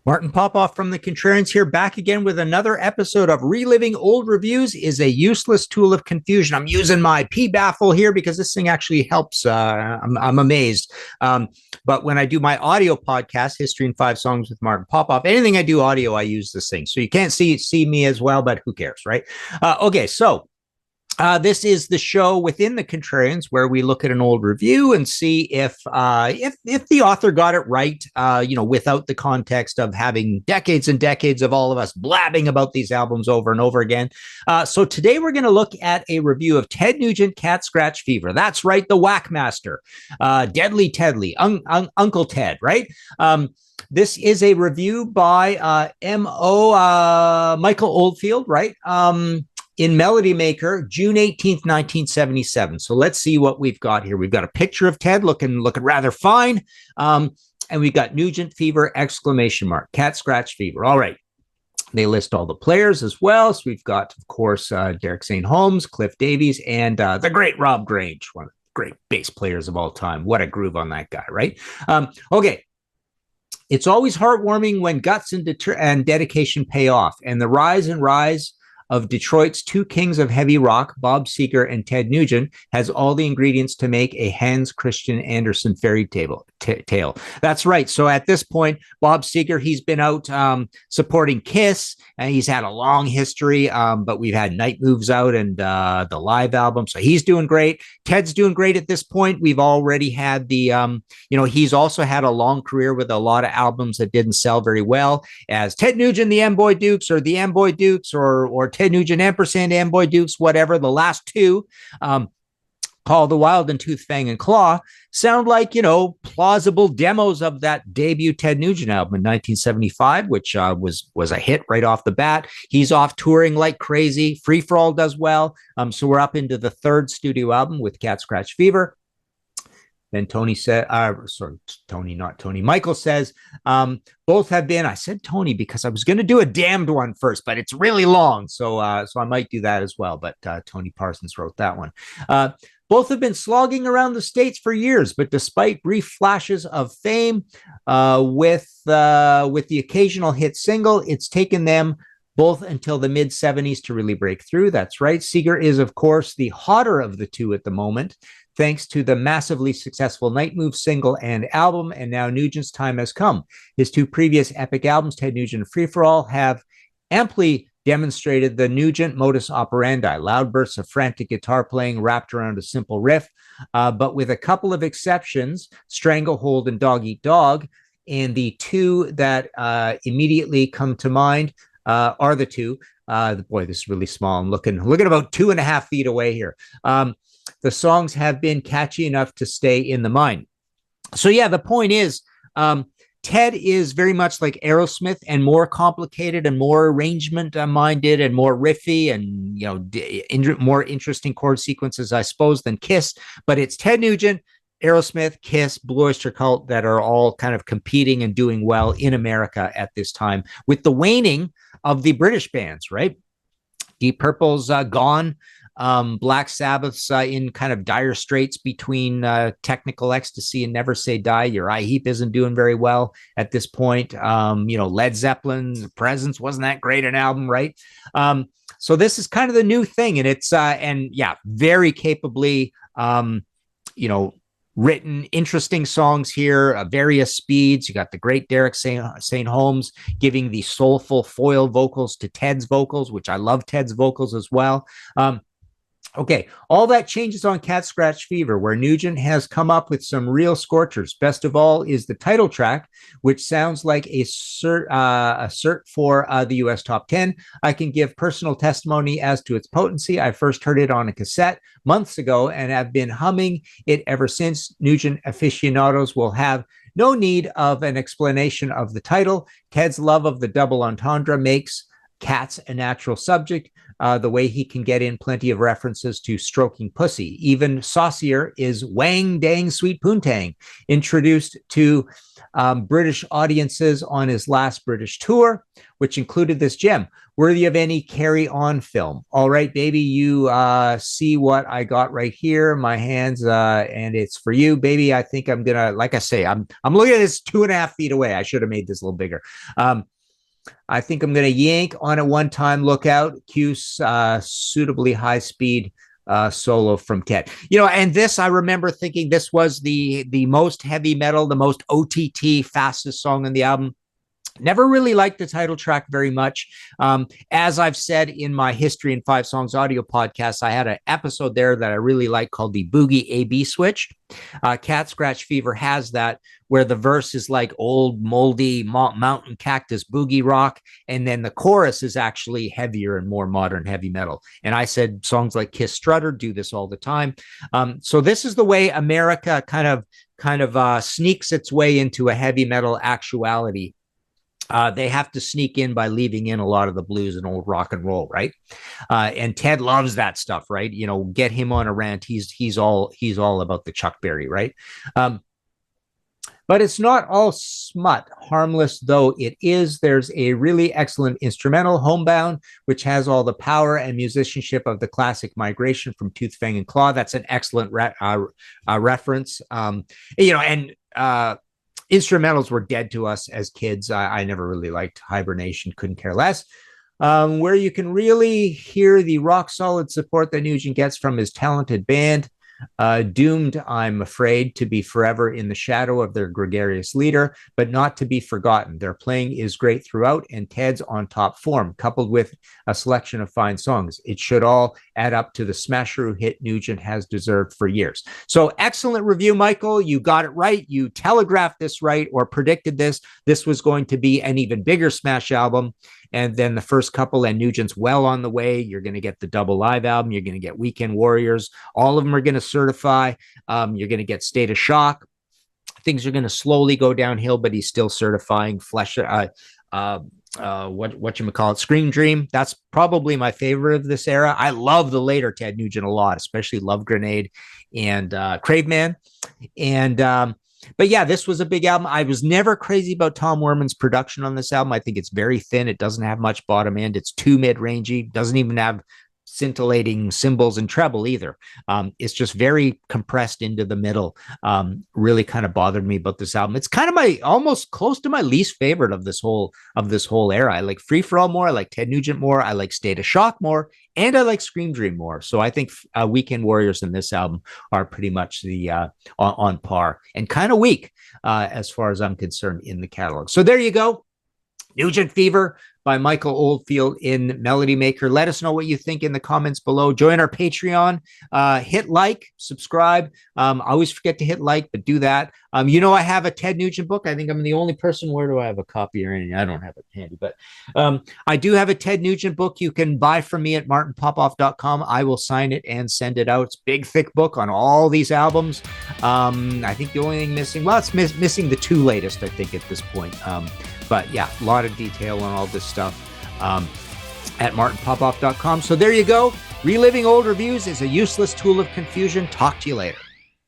Martin Popoff from the Contrarians here, back again with another episode of Reliving Old Reviews is a useless tool of confusion. I'm using my P baffle here because this thing actually helps. I'm amazed. But when I do my audio podcast, History in 5 Songs with Martin Popoff, anything I do audio, I use this thing. So you can't see me as well, but who cares, right? Okay, so this is the show within the Contrarians where we look at an old review and see if the author got it right, without the context of having decades and decades of all of us blabbing about these albums over and over again. So today we're going to look at a review of Ted Nugent, Cat Scratch Fever. That's right, the Whack Master, Deadly Tedley, Uncle Ted, right? This is a review by M.O. Michael Oldfield, right? In Melody Maker, June 18th, 1977. So let's see what we've got here. We've got a picture of Ted looking rather fine. And we've got Nugent Fever, exclamation mark, Cat Scratch Fever. All right. They list all the players as well. So we've got, of course, Derek St. Holmes, Cliff Davies, and the great Rob Grange, one of the great bass players of all time. What a groove on that guy, right? Okay. It's always heartwarming when guts and dedication pay off. And the rise of Detroit's two kings of heavy rock, Bob Seger and Ted Nugent, has all the ingredients to make a Hans Christian Andersen fairy tale. That's right. So at this point, Bob Seger, he's been out supporting Kiss, and he's had a long history, but we've had Night Moves out and the live album. So he's doing great. Ted's doing great at this point. We've already had he's also had a long career with a lot of albums that didn't sell very well, as Ted Nugent, the Amboy Dukes, or the Amboy Dukes, or Ted Nugent ampersand Amboy Dukes, whatever. The last two, Call the Wild and Tooth, Fang, and Claw, sound like, plausible demos of that debut Ted Nugent album in 1975, which was a hit right off the bat. He's off touring like crazy. Free For All does well. So we're up into the third studio album with Cat Scratch Fever. Then Tony said, Michael says, both have been, I said Tony because I was going to do a Damned one first, but it's really long. So I might do that as well. But Tony Parsons wrote that one. Both have been slogging around the States for years, but despite brief flashes of fame with the occasional hit single, it's taken them both until the mid-70s to really break through. That's right. Seger is, of course, the hotter of the two at the moment, thanks to the massively successful Night Move single and album, and now Nugent's time has come. His two previous epic albums, Ted Nugent and Free For All, have amply demonstrated the Nugent modus operandi, loud bursts of frantic guitar playing wrapped around a simple riff, but with a couple of exceptions, Stranglehold and Dog Eat Dog, and the two that immediately come to mind are the two. Boy, this is really small. I'm looking about 2.5 feet away here. The songs have been catchy enough to stay in the mind. So yeah, the point is, Ted is very much like Aerosmith and more complicated and more arrangement minded and more riffy and, more interesting chord sequences, I suppose, than Kiss. But it's Ted Nugent, Aerosmith, Kiss, Blue Oyster Cult that are all kind of competing and doing well in America at this time, with the waning of the British bands, right? Deep Purple's gone. Black Sabbath's in kind of dire straits between Technical Ecstasy and Never Say Die. Uriah Heep isn't doing very well at this point. Led Zeppelin's Presence wasn't that great an album, right? So this is kind of the new thing, and it's very capably written interesting songs here, various speeds. You got the great Derek St. Holmes giving the soulful foil vocals to Ted's vocals, which I love Ted's vocals as well. Okay, all that changes on Cat Scratch Fever, where Nugent has come up with some real scorchers. Best of all is the title track, which sounds like a cert for the U.S. Top 10. I can give personal testimony as to its potency. I first heard it on a cassette months ago and have been humming it ever since. Nugent aficionados will have no need of an explanation of the title. Ted's love of the double entendre makes Cat's a natural subject. The way he can get in plenty of references to stroking pussy. Even saucier is Wang Dang Sweet Poontang, introduced to British audiences on his last British tour, which included this gem, worthy of any carry-on film. All right, baby, you see what I got right here, my hands, and it's for you, baby. I think I'm gonna, like I say, I'm looking at this 2.5 feet away. I should have made this a little bigger. I think I'm going to yank on a one-time lookout. Cue suitably high-speed solo from Ted. And this, I remember thinking this was the most heavy metal, the most OTT, fastest song on the album. Never really liked the title track very much. As I've said in my History in 5 Songs audio podcast, I had an episode there that I really liked called the Boogie A-B Switch. Cat Scratch Fever has that, where the verse is like old, moldy mountain cactus boogie rock, and then the chorus is actually heavier and more modern heavy metal. And I said songs like Kiss Strutter do this all the time. So this is the way America kind of sneaks its way into a heavy metal actuality. They have to sneak in by leaving in a lot of the blues and old rock and roll, right? And Ted loves that stuff, right? Get him on a rant. He's all about the Chuck Berry, right? But it's not all smut, harmless though it is. There's a really excellent instrumental, Homebound, which has all the power and musicianship of the classic Migration from Tooth, Fang, and Claw. That's an excellent reference. Instrumentals were dead to us as kids. I never really liked Hibernation, couldn't care less. Where you can really hear the rock solid support that Nugent gets from his talented band. Doomed, I'm afraid, to be forever in the shadow of their gregarious leader, but not to be forgotten. Their playing is great throughout, and Ted's on top form, coupled with a selection of fine songs. It should all add up to the smasher hit Nugent has deserved for years. So excellent review, Michael. You got it right. You telegraphed this right, or predicted this. This was going to be an even bigger smash album. And then the first couple, and Nugent's well on the way. You're going to get the double live album. You're going to get Weekend Warriors. All of them are going to certify. You're going to get State of Shock. Things are going to slowly go downhill, but he's still certifying whatchamacallit, Scream Dream. That's probably my favorite of this era. I love the later Ted Nugent a lot, especially Love Grenade and Crave Man. But yeah, this was a big album. I was never crazy about Tom Werman's production on this album. I think it's very thin. It doesn't have much bottom end. It's too mid-rangey. Doesn't even have scintillating cymbals and treble either. It's just very compressed into the middle. Really kind of bothered me about this album. It's kind of almost close to my least favorite of this whole era. I like Free For All more. I like Ted Nugent more. I like State of Shock more, and I like Scream Dream more. So I think Weekend Warriors and this album are pretty much the on par, and kind of weak as far as I'm concerned in the catalog. So there you go. Nugent Fever by Michael Oldfield in Melody Maker. Let us know what you think in the comments below. Join our Patreon. Hit like, subscribe. I always forget to hit like, but do that. I have a Ted Nugent book. I think I'm the only person. Where do I have a copy or anything? I don't have it handy, but I do have a Ted Nugent book you can buy from me at martinpopoff.com. I will sign it and send it out. It's a big, thick book on all these albums. I think the only thing missing, it's missing the 2 latest, I think, at this point. But yeah, a lot of detail on all this stuff at martinpopoff.com. So there you go. Reliving old reviews is a useless tool of confusion. Talk to you later.